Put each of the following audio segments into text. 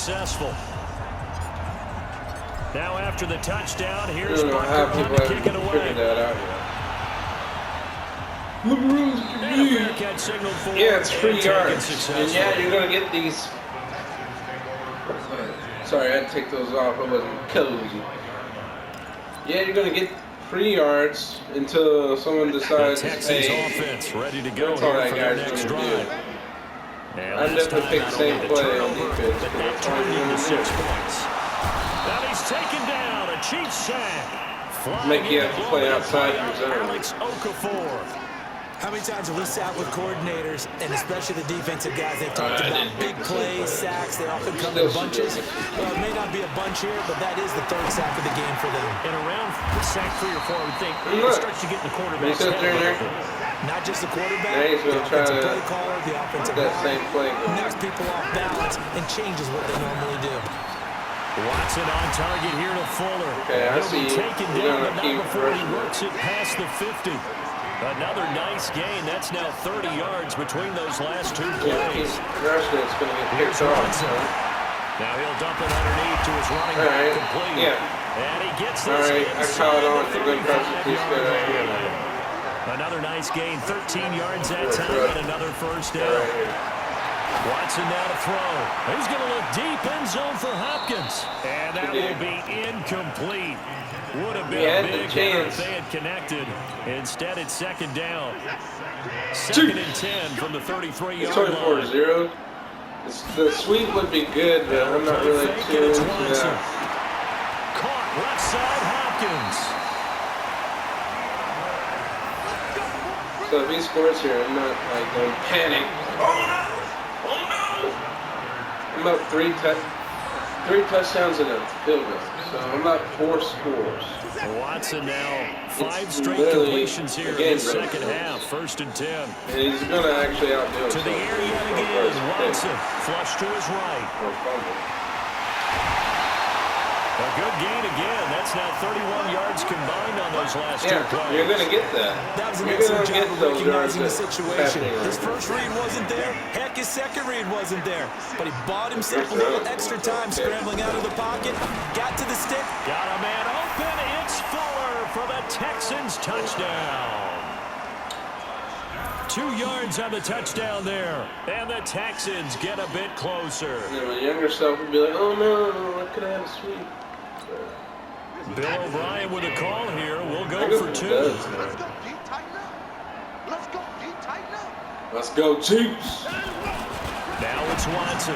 successful. Now after the touchdown, here's Parker on to kick it away. Yeah, it's 3 yards. And yeah, you're going to get these. Sorry, I had to take those off. I wasn't cozy. Yeah, you're going to get 3 yards until someone decides, hey, offense ready to go that's all that guy's going to do. I'd definitely pick the same play on defense. But that turned into 6 points. Now he's taken down, a Chiefs sack. Make you have to play outside your zone. Alex Okafor. How many times have we sat with coordinators, and especially the defensive guys, they've talked about big plays, sacks, they often come in bunches. Well, it may not be a bunch here, but that is the 3rd sack of the game for them. And around sack 3 or 4, I would think it starts to get in the quarterback's head. Not just the quarterback, he's the going to try offensive play caller, the offensive that same play knocks people off balance and changes what they normally do. Watson on target here to Fuller. Okay, I see you. Taken down, but not before he works it past the 50. Another nice gain. That's now 30 yards between those last 2 plays. Rushing it's going to get picked off. Now he'll dump it underneath to his running back complete. Yeah. And he gets this. All right, I call it on. You're going to crush it. He's good right here. Another nice gain. 13 yards that time and another first down. Watson now to throw. He's going to look deep end zone for Hopkins. And that will be incomplete. Would have been a big hit if they had connected. Instead, it's 2nd down. 2nd and 10 from the 33-yard line. 24-0. The sweep would be good, but I'm not really too into that. Caught left side Hopkins. So if he scores here, I'm not like going panic. Oh no! I'm up 3 touchdowns and a field goal. So I'm up 4 scores. Watson now 5 straight completions here in the second half. 1st and 10. And he's going to actually outdo him. To the air yet again. Watson flush to his right. A good gain again. That's now 31 yards combined on those last 2 plays. You're going to get that. That was an excellent job of recognizing the situation. His first read wasn't there. Heck, his second read wasn't there. But he bought himself a little extra time scrambling out of the pocket. Got to the stick. Got a man open. It's Fuller for the Texans touchdown. 2 yards on the touchdown there. And the Texans get a bit closer. Yeah, my younger self would be like, oh no, I could have had a sweep. Bill O'Brien with a call here. We'll go for 2. Let's go, Pete. Tighten up. Let's go, Pete. Tighten up. Let's go, Chiefs. Now it's Watson.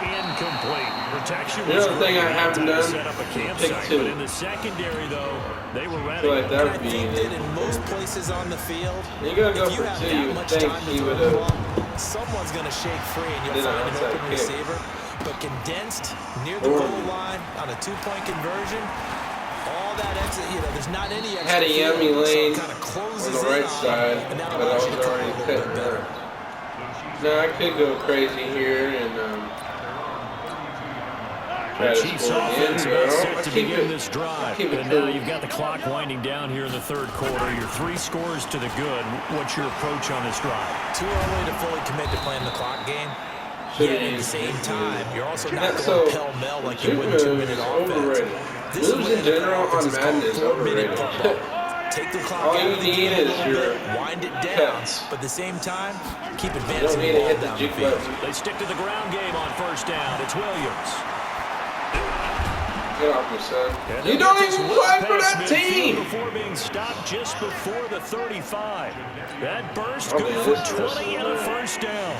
Incomplete. Protection was great. I haven't done set up a campsite, but in the secondary, though, they were ready. Like that would be in most places on the field, you gotta go for 2. You would think he would have. Someone's gonna shake free, and you'll find an open receiver. But condensed near the goal line on a 2-point conversion. All that exit, there's not any extra. Had a yummy lane so on the right side, but I was already cutting there. Now I could go crazy here and try to score again, but to begin this drive. And now you've got the clock winding down here in the 3rd quarter. You're 3 scores to the good. What's your approach on this drive? Too early to fully commit to playing the clock game. Yet at the same time, you're also not going pell-mell like you would in 2-minute offense. This moves in general on Madden is overrated. Take the clock All out you of the need game is your wind it down, cuts. but at the same time, keep You advancing don't need the to ball hit the down the juke field. button. They stick to the ground game on 1st down. It's Williams. Get off me, son. You don't even play for that team! Before being stopped just before the 35. That burst good for 20 and a 1st down.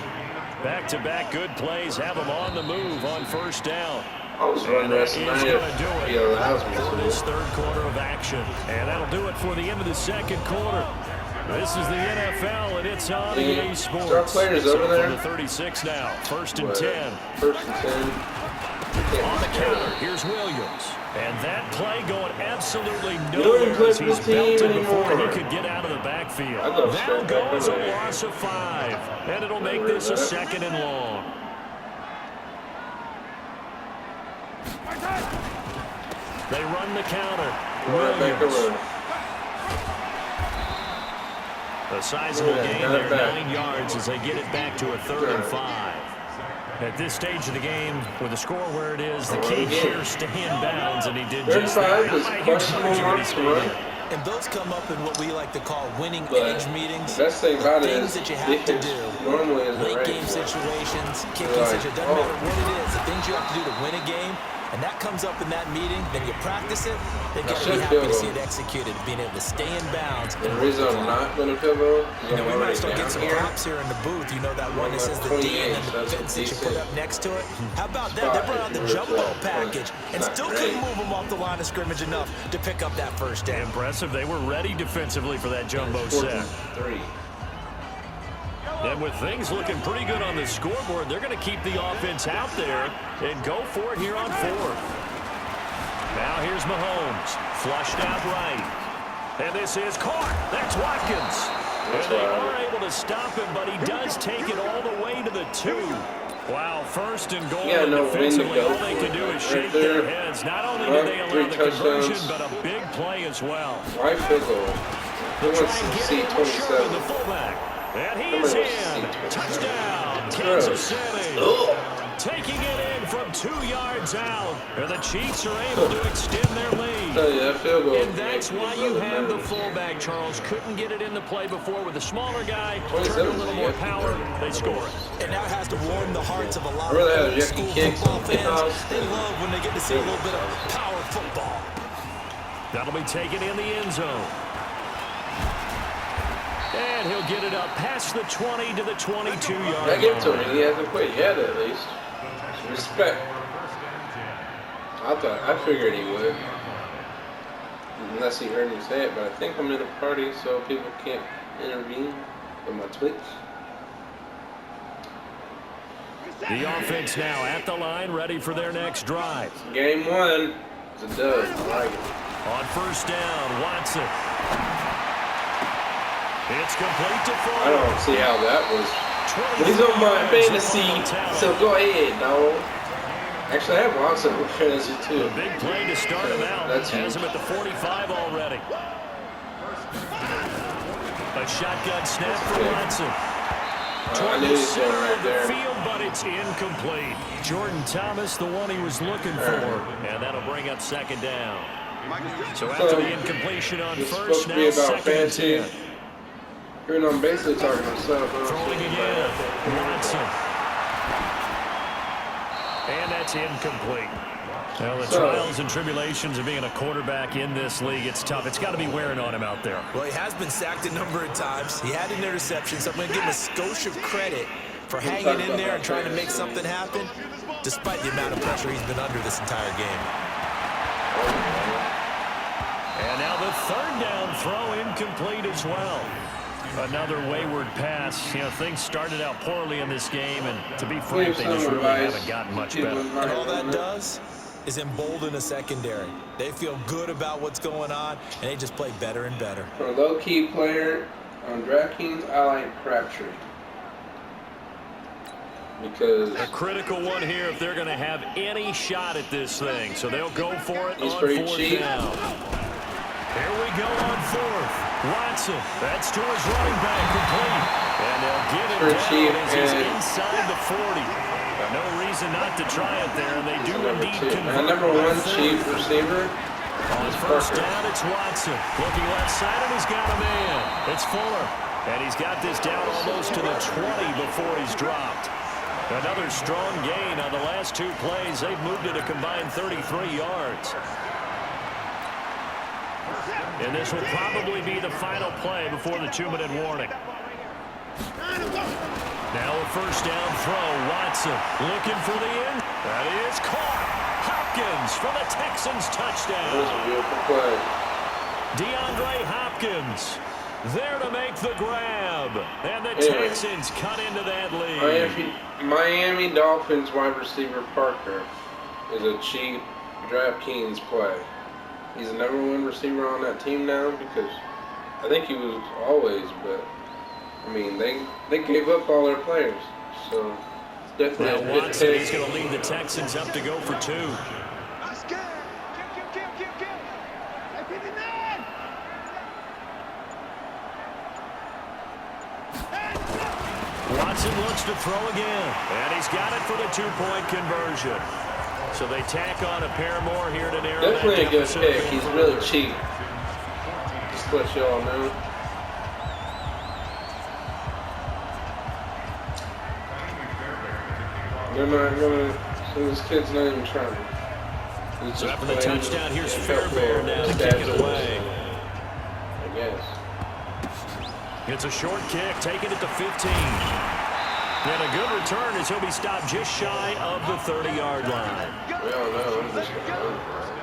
Back-to-back good plays have them on the move on 1st down. I was running the rest of the night if he allows me for to. this 3rd quarter of action. And that'll do it for the end of the 2nd quarter. This is the NFL, and it's on EA Sports. Star players over there. For the 36 now. 1st and 10. 1st and 10. On the counter, here's Williams. And that play going absolutely nowhere as he's belted before he could get out of the backfield. Now goes a loss of 5. And it'll make this a 2nd and long. They run the counter. Williams. A sizable gain there, 9 yards as they get it back to a 3rd and 5. At this stage of the game, with the score where it is, the key here is stay in bounds, and he did just that. And those come up in what we like to call winning But edge meetings. the best thing about it things is that you have to do. normally is Late game situations, kicking situations, doesn't matter what it is. The things you have to do to win a game, and that comes up in that meeting, then you practice it, they've got to be happy to see it executed, being able to stay in bounds. And the reason I'm not going to field goal is we might start getting some props here in the booth. You know that one that says the D and then the fence that you put up next to it? How about that? They brought out the jumbo package and still couldn't move them off the line of scrimmage enough to pick up that first down. Impressive. They were ready defensively for that jumbo set. And with things looking pretty good on the scoreboard, they're going to keep the offense out there and go for it here on fourth. Now here's Mahomes. Flushed out right. And this is caught. That's Watkins. And they are able to stop him, but he does take it all the way to the 2. Wow, first and goal. Yeah, no defensively, all they can do is shake their heads. Not only do they allow the conversion, but a big play as well. Why field goal? He wants to see 27. The fullback. And he's in. Touchdown, Kansas City. Taking it in from 2 yards out. And the Chiefs are able to extend their lead. And that's why you have the fullback, Charles. Couldn't get it in the play before with the smaller guy. Turn a little more power. They score it. And that has to warm the hearts of a lot of old school football fans. They love when they get to see a little bit of power football. That'll be taken in the end zone. And he'll get it up past the 20 to the 22-yard line. I give it to him. He hasn't quit yet, at least. Respect. I figured he would. Unless he heard me say it, but I think I'm in a party, so people can't intervene with my tweets. The offense now at the line, ready for their next drive. Game 1 is a dub. I like it. On first down, Watson. It's complete to Fuller. I don't see how that was. He's on my fantasy, so go ahead, dog. Actually, I have Watson on fantasy too. A big play to start him out. That's has him at the 45 already. A shotgun snap for Watson. I knew he was going right there. Field, but it's incomplete. Jordan Thomas, the one he was looking for, and that'll bring up second down. So after the incompletion on first, now second and 10. Even though I'm basically talking myself. Throwing again, Watson. And that's incomplete. Well, the trials and tribulations of being a quarterback in this league, it's tough. It's got to be wearing on him out there. Well, he has been sacked a number of times. He had an interception, so I'm going to give him a skosh of credit for hanging in there and trying to make something happen, despite the amount of pressure he's been under this entire game. And now the third down throw incomplete as well. Another wayward pass. You know, things started out poorly in this game, and to be frank, they just really haven't gotten much better. And all that does is embolden a secondary. They feel good about what's going on, and they just play better and better. For a low-key player on DraftKings, I like Crabtree. Because a critical one here if they're going to have any shot at this thing. So they'll go for it on fourth down. Here we go on fourth. Watson, that's to his running back, complete. And they'll get it down as he's inside the 40. No reason not to try it there, and they do indeed convert. Number 1 Chief receiver. On first down, it's Watson. Looking left side, and he's got a man. It's Fuller. And he's got this down almost to the 20 before he's dropped. Another strong gain on the last 2 plays. They've moved it a combined 33 yards. And this will probably be the final play before the 2-minute warning. Now a first down throw. Watson looking for the end. That is caught. Hopkins for the Texans touchdown. That was a beautiful play. DeAndre Hopkins there to make the grab. And the Texans cut into that lead. Miami Dolphins wide receiver Parker is a cheap DraftKings play. He's the number 1 receiver on that team now because I think he was always, but I mean they gave up all their players, so it's definitely a good take. He's going to lead the Texans up to go for 2. Watson looks to throw again, and he's got it for the two-point conversion. So they tack on a pair more here to narrow that definitely a good deficit. pick. He's really cheap. Just to let you all know. They're not gonna. So this kid's not even trying. He's So just after the playing touchdown, here's a Fairbairn couple now to of kick it stats. away. I guess. It's a short kick, taking it to 15. And a good return as he'll be stopped just shy of the 30-yard line. We all know I'm just gonna run for it.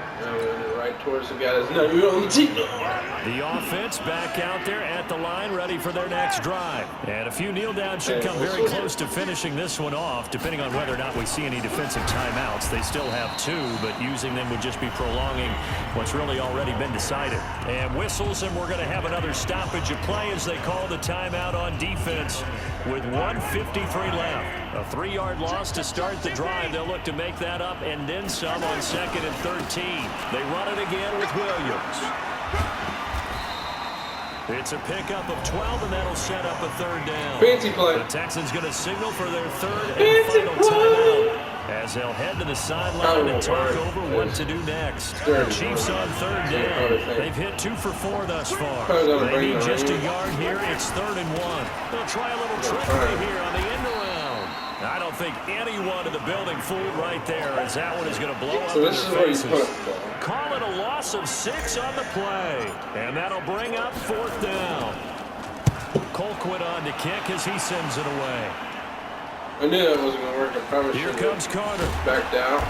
Right towards the guy that's not even on the team. The offense back out there at the line, ready for their next drive. And a few kneel downs should come very close to finishing this one off, depending on whether or not we see any defensive timeouts. They still have 2, but using them would just be prolonging what's really already been decided. And whistles, and we're going to have another stoppage of play as they call the timeout on defense with 1:53 left. A 3-yard loss to start the drive. They'll look to make that up and then some on 2nd and 13. They run it again with Williams. It's a pickup of 12, and that'll set up a 3rd down. Fancy play. The Texans going to signal for their 3rd and final timeout as they'll head to the sideline and talk over what to do next. The Chiefs on 3rd down. They've hit 2 for 4 thus far. They need just a yard here. It's 3rd and 1. They'll try a little trickery here on the end around. I don't think anyone in the building fooled right there, as that one is going to blow up in their faces. Call it a loss of 6 on the play, and that'll bring up 4th down. Colquitt on to kick as he sends it away. I knew that wasn't going to work. I probably Here comes Carter. Backed out.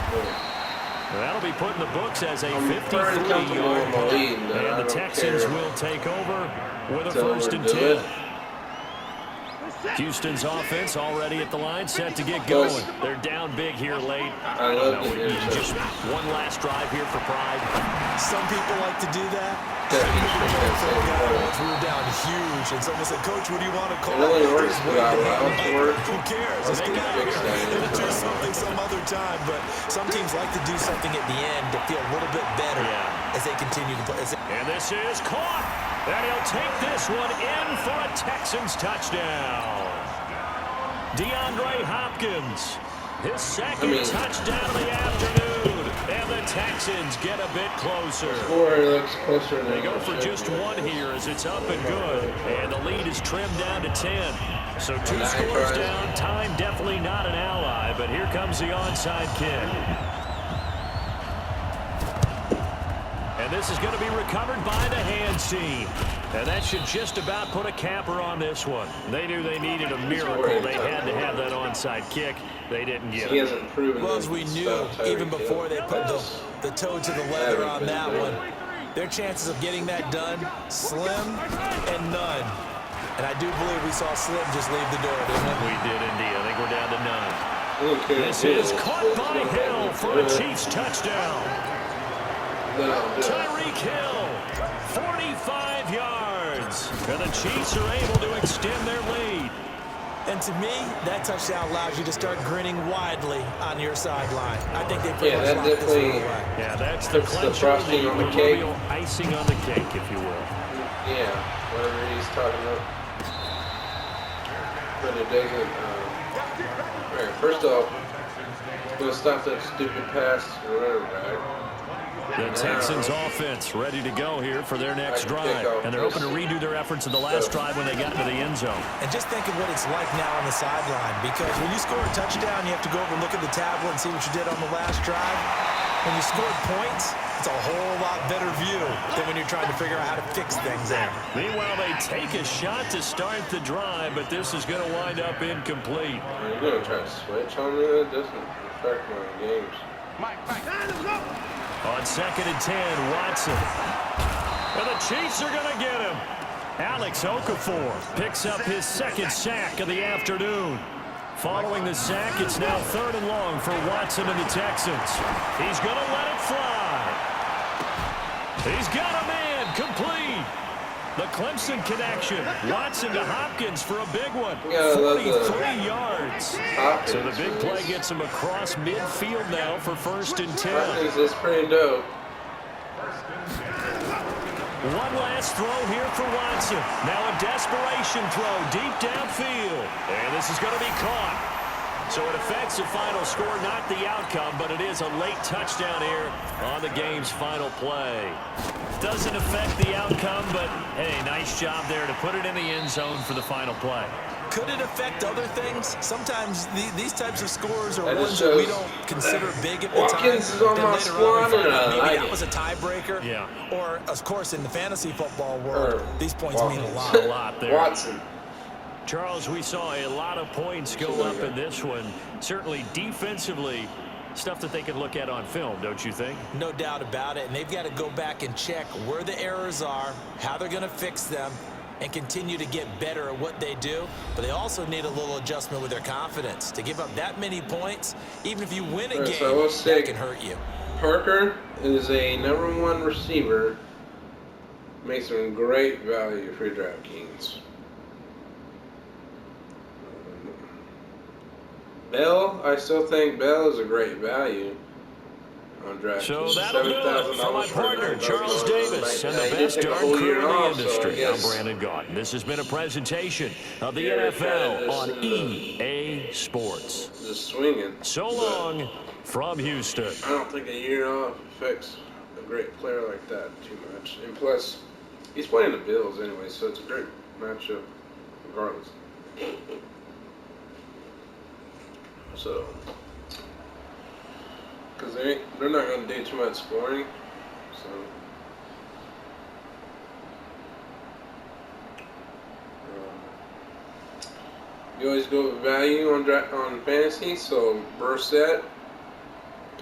That'll be put in the books as a I'm pretty 53-yard comfortable punt. in the lead, And the Texans care. will take over with a Until 1st and we do 10. it. Houston's offense already at the line, set to get going. They're down big here late. I love it. Just one last drive here for pride. Some people like to do that. Yeah, Once we were down huge, and someone said, "Coach, what do you want to call It only it?" works when I allow it to work. Who cares? Let's get out of Fix here. that. Let's do something some other time. But some teams like to do something at the end to feel a little bit better as they continue to play. And this is caught. And he'll take this one in for a Texans touchdown. DeAndre Hopkins, his second touchdown of the afternoon. And the Texans get a bit closer. Looks closer than They go for just 1 here as it's up and good. And the lead is trimmed down to 10. So 2 scores down. Time definitely not an ally, but here comes the onside kick. And this is going to be recovered by the hands team. And that should just about put a capper on this one. They knew they needed a miracle. They had to have that onside kick. They didn't get He it. hasn't proven Well, as we knew, even before they put the toe to the leather on that one, their chances of getting that done, slim and none. And I do believe we saw Slim just leave the door, didn't we? We did indeed. I think we're down to none. Okay, This is caught by Hill for a Chiefs touchdown. Tyreek Hill, 45 yards. And the Chiefs are able to extend their lead. And to me, that touchdown allows you to start grinning widely on your sideline. I think they pretty much locked this one away. Yeah, that's the puts the clincher, frosting on the cake. proverbial icing on the cake, if you will. Yeah, whatever he's talking about. But it doesn't. Alright, first off, I'm going to stop that stupid pass to the running back. The Texans offense ready to go here for their next drive. And they're hoping to redo their efforts in the last drive when they got into the end zone. And just think of what it's like now on the sideline, because when you score a touchdown, you have to go over and look at the tablet and see what you did on the last drive. When you scored points, it's a whole lot better view than when you're trying to figure out how to fix things there. Meanwhile, they take a shot to start the drive, but this is going to wind up incomplete. You're going to try to switch on me? That doesn't affect my games. On 2nd and 10, Watson. And the Chiefs are going to get him. Alex Okafor picks up his 2nd sack of the afternoon. Following the sack, it's now 3rd and long for Watson and the Texans. He's going to let it fly. He's got a man complete. The Clemson connection. Watson to Hopkins for a big one. 43 yards. So the big play gets him across midfield now for 1st and 10. Hopkins is pretty dope. One last throw here for Watson. Now a desperation throw deep downfield. And this is going to be caught. So it affects the final score, not the outcome, but it is a late touchdown here on the game's final play. Doesn't affect the outcome, but, hey, nice job there to put it in the end zone for the final play. Could it affect other things? Sometimes these types of scores are ones that we don't consider big at the time. Watkins is on my squad, and maybe that was a tiebreaker. Yeah. Or, of course, in the fantasy football world, these points mean a lot. A lot there. Watson. Charles, we saw a lot of points go up in this one. Certainly defensively, stuff that they can look at on film, don't you think? No doubt about it. And they've got to go back and check where the errors are, how they're going to fix them, and continue to get better at what they do. But they also need a little adjustment with their confidence. To give up that many points, even if you win a game, that can hurt you. Parker is a #1 receiver. Makes some great value for DraftKings. Bell, I still think Bell is a great value on DraftKings. So that'll do it for my partner, Charles Davis, and the best darn crew in the industry. I'm Brandon Gaudin. This has been a presentation of the NFL on EA Sports. Just swinging. So long from Houston. I don't think a year off affects a great player like that too much. And plus, he's playing the Bills anyway, so it's a great matchup regardless. So, because they're not going to do too much scoring, so you always go with value on fantasy. So Brissett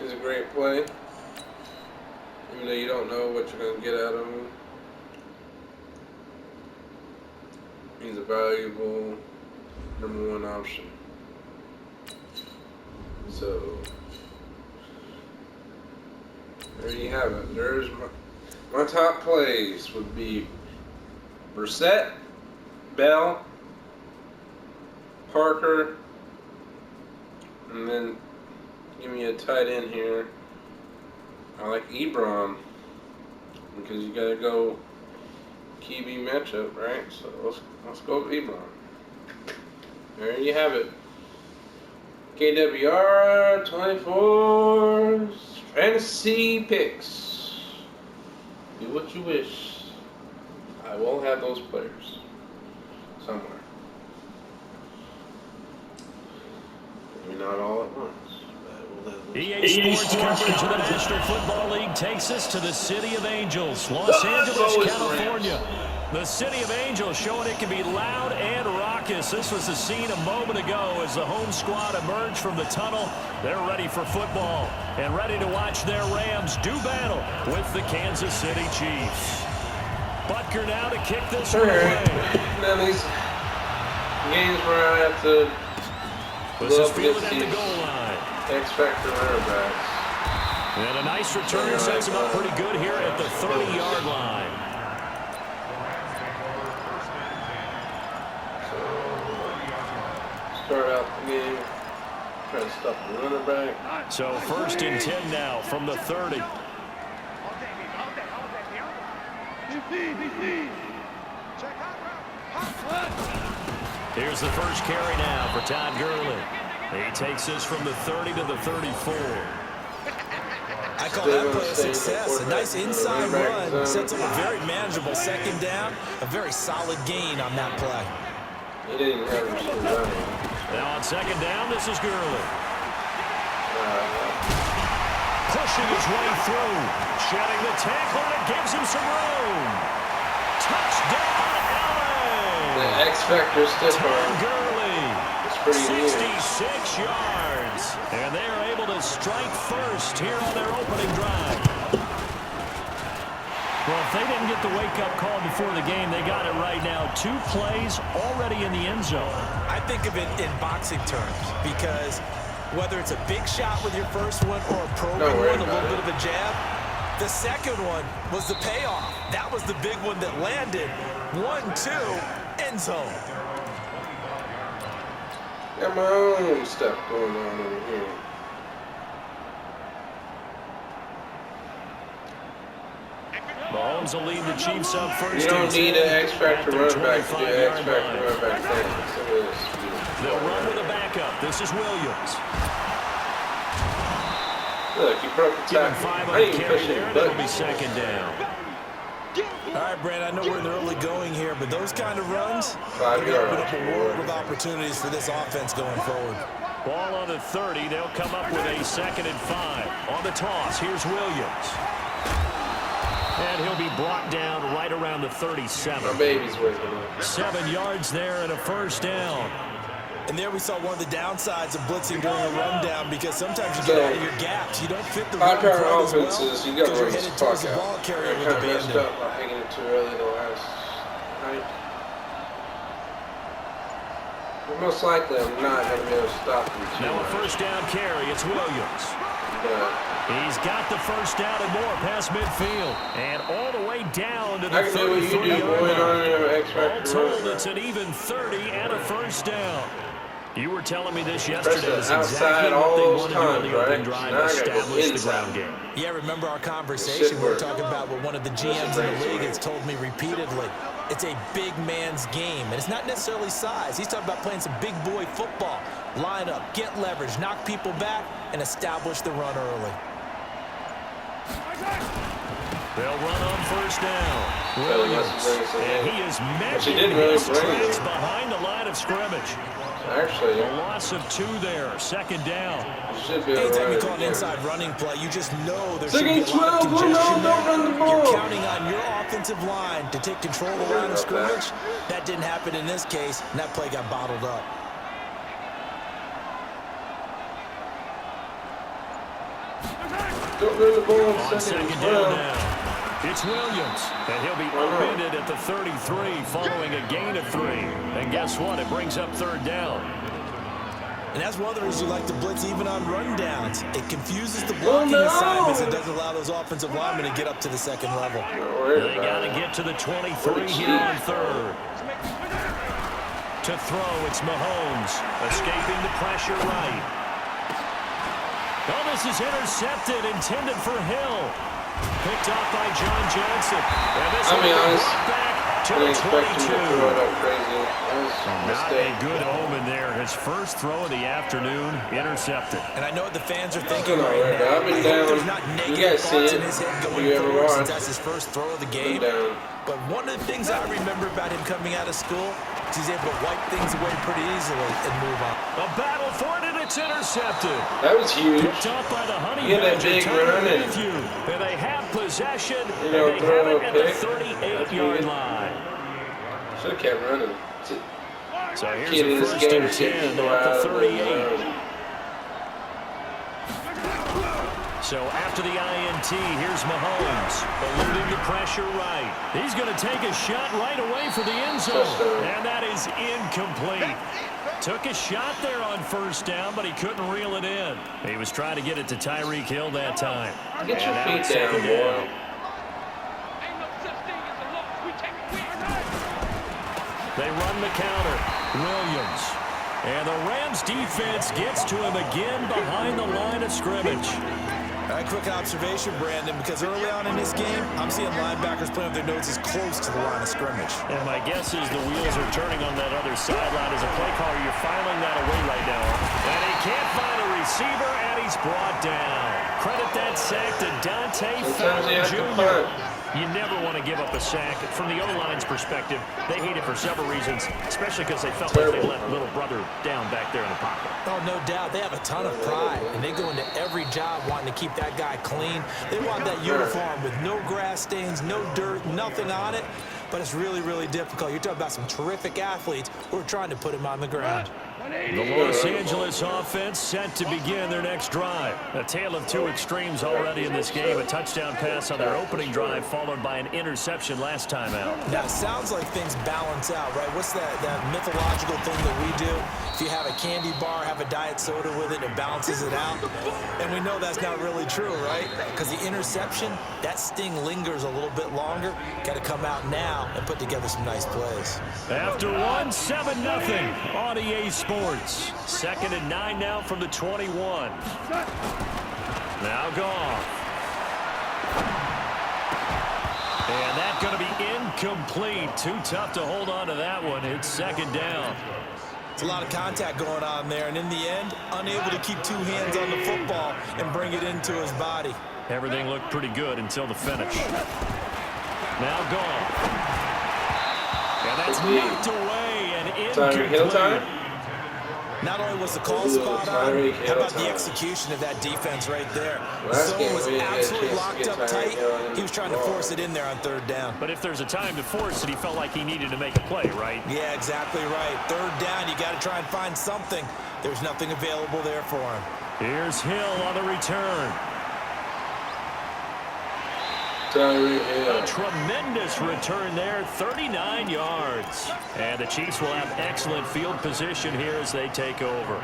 is a great play, even though you don't know what you're going to get out of him. He's a valuable #1 option. So, there you have it. There's my top plays would be Brissett, Bell, Parker, and then give me a tight end here. I like Ebron because you gotta go QB matchup, right? So let's go with Ebron. There you have it. KWR 24 fantasy picks. Do what you wish. I will have those players somewhere. Maybe not all at once. EA Sports coverage of the National Football League takes us to the City of Angels, Los Angeles, California. The City of Angels showing it can be loud and raucous. This was the scene a moment ago as the home squad emerged from the tunnel. They're ready for football and ready to watch their Rams do battle with the Kansas City Chiefs. Butker now to kick this away. Now these games where I have to this is fielded at the goal line. X-Factor running backs. And a nice return sets him up pretty good here at the 30-yard line. Start out the game, try to stop the running back. So 1st and 10 now from the 30. Here's the first carry now for Todd Gurley. He takes this from the 30 to the 34. I call that play a success. A nice inside run sets up a very manageable 2nd down. A very solid gain on that play. He didn't have him running. Now on 2nd down, this is Gurley. Pushing his way through. Shedding the tackle, and it gives him some room. Touchdown, LA! The X-Factor stiff arm. Gurley. It's pretty 66 yards. And they are able to strike first here on their opening drive. Well, if they didn't get the wake-up call before the game, they got it right now. 2 plays already in the end zone. I think of it in boxing terms because whether it's a big shot with your first one or a probing one, a little bit of a jab, the second one was the payoff. That was the big one that landed. 1-2, end zone. Got my own stuff going on over here. Mahomes Mahomes will lead the Chiefs up first. You don't need an X-Factor running back to do an X-Factor running back thing. They'll run with a backup. This is Williams. Look, he broke the tackle. I didn't even push it, but it'll be second down. All right, Brad, I know we're in the early going here, but those kind of runs, 5 they open up yards. a world of opportunities for this offense going forward. Ball on the 30. They'll come up with a 2nd and 5. On the toss, here's Williams. And he'll be brought down right around the 37. My baby's waking up. 7 yards there and a first down. And there we saw one of the downsides of blitzing during a rundown, because sometimes you get out of your gaps. You don't fit the run High-power quite as well offenses, you got to because you're run this headed towards clock the ball out. carrier I with kind the of messed bandit. up by taking it too early the last night. But most likely, I'm not going to be able to stop him too Now a much. first down carry. It's Williams. But He's got the first down and more past midfield. And all the way down to the I can do what you do, 33-yard going on line. in an All X-Factor told, running it's back. an even 30 and a first down. You were telling me this yesterday. Press It's it outside exactly all what they those wanted to do on times, the opening right? drive, Now I gotta go establish the inside. ground game. Yeah, remember our conversation? We were work. talking about what one of the GMs in the league has told me repeatedly. It's a big man's game, and it's not necessarily size. He's talking about playing some big boy football. Line up, get leverage, knock people back, and establish the run early. They'll run on first down. So Williams. let's bring us in. And he is She measuring didn't really his bring tracks it. behind the line of scrimmage. Actually, A loss of 2 there. 2nd down. you should be able to Anytime run you it call an again. inside running play, you just know there should Second be a lot of 12, congestion no, don't run the there. ball. You're counting on your offensive line to take control of the line of Worry about scrimmage. That didn't happen in this case, and that play got bottled up. Don't run the ball On on second second down 12. now. It's Williams, and he'll be upended at the 33 following a gain of 3. And guess what? It brings up 3rd down. And that's one of the reasons you like to blitz even on rundowns. It confuses the blocking no! assignments and doesn't allow those offensive linemen to get up to the second level. Don't worry They got about to it. get to the 23 here on 3rd. To throw, it's Mahomes, escaping the pressure right. Oh, this is intercepted, intended for Hill. Picked off by John Johnson. And this I'll will be be honest, brought back to I the didn't expect him to 22. throw it up crazy. That was a Not a mistake. good omen there. His first throw of the afternoon, intercepted. And I know what the fans are thinking All right right, now. I've been I hope there's down. not You negative guys see thoughts it? in his head going You ever forward since watch? that's his first throw of the Been game. down. But one of the things I remember about him coming out of school is he's able to wipe things away pretty easily and move on. A battle for it, and it's intercepted. That was huge. Picked off by the Honey You get that Badger, big Tyler run and- Matthew. And they have possession, You know, and they throw have a it at the pick. 38-yard That's line. Should have kept running. So here's Kid in a this first game and to get 10 people at out the of 38. So after the INT, here's Mahomes, eluding the pressure right. He's going to take a shot right away for the end zone, and that is incomplete. Took a shot there on first down, but he couldn't reel it in. He was trying to get it to Tyreek Hill that time. Get your And now feet it's down, second boy. They run the counter. Williams. And the Rams defense gets to him again behind the line of scrimmage. All right, quick observation, Brandon, because early on in this game, I'm seeing linebackers playing with their noses close to the line of scrimmage. And my guess is the wheels are turning on that other sideline. As a play caller, you're filing that away right now. And he can't find a receiver, and he's brought down. Credit that sack to Dante Sometimes you have to Fowler punt. Jr. You never want to give up a sack. From the O-line's perspective, they hate it for several reasons, especially because they felt like they let little brother down back there in the pocket. Oh, no doubt. They have a ton of pride, and they go into every job wanting to keep that guy clean. They want that uniform with no grass stains, no dirt, nothing on it. But it's really, really difficult. You're talking about some terrific athletes who are trying to put him on the ground. The Los Angeles offense set to begin their next drive. A tale of two extremes already in this game. A touchdown pass on their opening drive, followed by an interception last time out. Now, it sounds like things balance out, right? What's that mythological thing that we do? If you have a candy bar, have a diet soda with it, it balances it out. And we know that's not really true, right? Because the interception, that sting lingers a little bit longer. Got to come out now and put together some nice plays. After one, 7-0 on EA Sports. 2nd and 9 now from the 21. Now Goff. And that's going to be incomplete. Too tough to hold on to that one. It's second down. It's a lot of contact going on there, and in the end, unable to keep two hands on the football and bring it into his body. Everything looked pretty good until the finish. Now gone. And that's knocked away and incomplete. Not only was the call spot on, how about the execution of that defense right there? The zone was absolutely locked up tight. He was trying to force it in there on third down. But if there's a time to force it, he felt like he needed to make a play, right? Yeah, exactly right. Third down, you got to try and find something. There's nothing available there for him. Here's Hill on the return. A tremendous return there, 39 yards. And the Chiefs will have excellent field position here as they take over.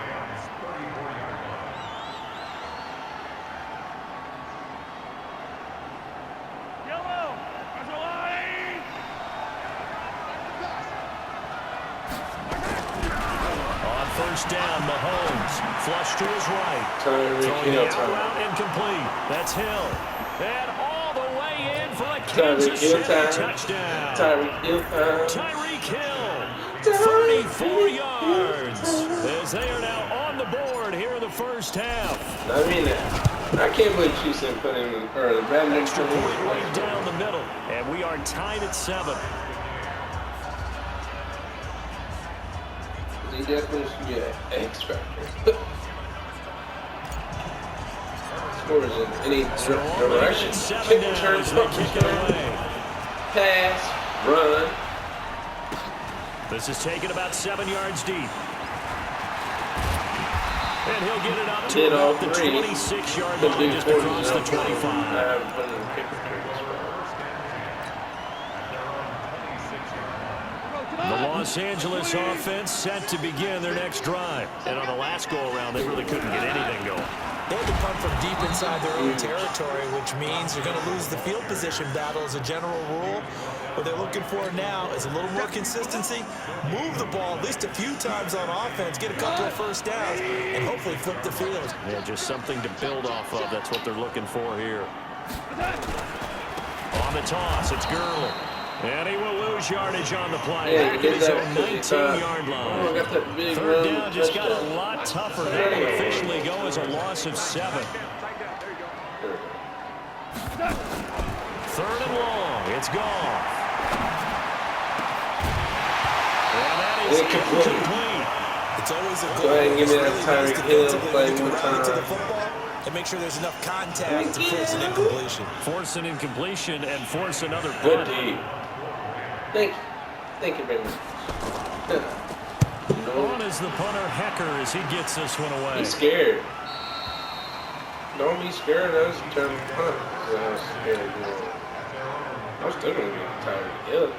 On first down, Mahomes, flush to his right. Throwing the out route incomplete. That's Hill. And all the way in for a Kansas City touchdown. Tyreek Hill, 34 yards. As they are now on the board here in the first half. I mean, I can't believe Chiefs didn't put in the Madden extra point right down the middle. And we are tied at 7. He definitely should be an X factor. Scores in any direction. Kick return, pass, run. This is taken about 7 yards deep. And he'll get it up to about the 26-yard line, just across the 25. The Los Angeles offense set to begin their next drive. And on the last go-around, they really couldn't get anything going. They had to punt from deep inside their own territory, which means you're going to lose the field position battle as a general rule. What they're looking for now is a little more consistency, move the ball at least a few times on offense, get a couple of first downs, and hopefully flip the field. Yeah, just something to build off of. That's what they're looking for here. On the toss, it's Gurley. And he will lose yardage on the play. Yeah, Back at his own 19-yard line. Third down just got a lot tougher. That will officially go as a loss of 7. Third and long. It's gone. And that is incomplete. It's always a goal. Go ahead and give me that Tyreek Hill play one time. And make sure there's enough contact to force an incompletion. Force an incompletion and force another good punt. D. Thank you very much. On is the punter Hecker as he gets this one away. He's scared. Don't be scared. I was trying to punt. I was scared. I was still going to get Tyreek Hill.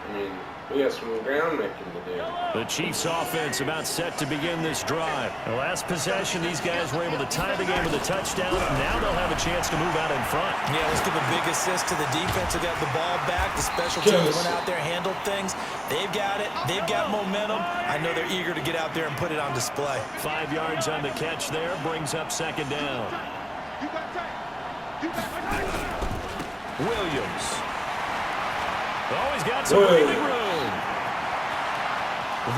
I mean, we got some ground making to do. The Chiefs offense about set to begin this drive. The last possession, these guys were able to tie the game with a touchdown. Now they'll have a chance to move out in front. Yeah, let's give a big assist to the defense who got the ball back. The special teams went out there, handled things. They've got it. They've got momentum. I know they're eager to get out there and put it on display. 5 yards on the catch there. Brings up second down. Williams. Oh, he's got some breathing room.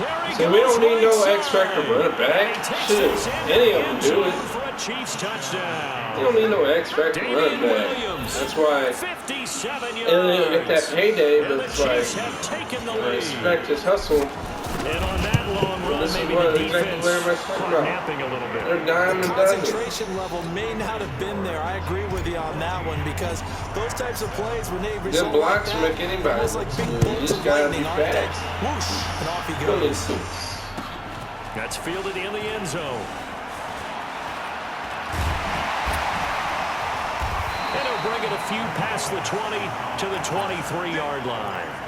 There he goes. We don't need no X-Factor running back. Shit, any of them do it. For a Chiefs touchdown. You don't need no X-Factor running back. That's why 57 yards. And they get that payday, but it's Chiefs like, have taken the I lead. respect his hustle. And on that long run, This is maybe what the exactly defense what everybody's talking about. napping a little bit. They're dime The and dozen. concentration level may not have been there. I agree with you on that one because those types of plays, when they result Them blocks like that, make anybody almost like big look good. You bolts just of gotta lightning, be aren't they? fast. Whoosh, and off he goes. That's fielded in the end zone. And he'll bring it a few past the 20 to the 23-yard line.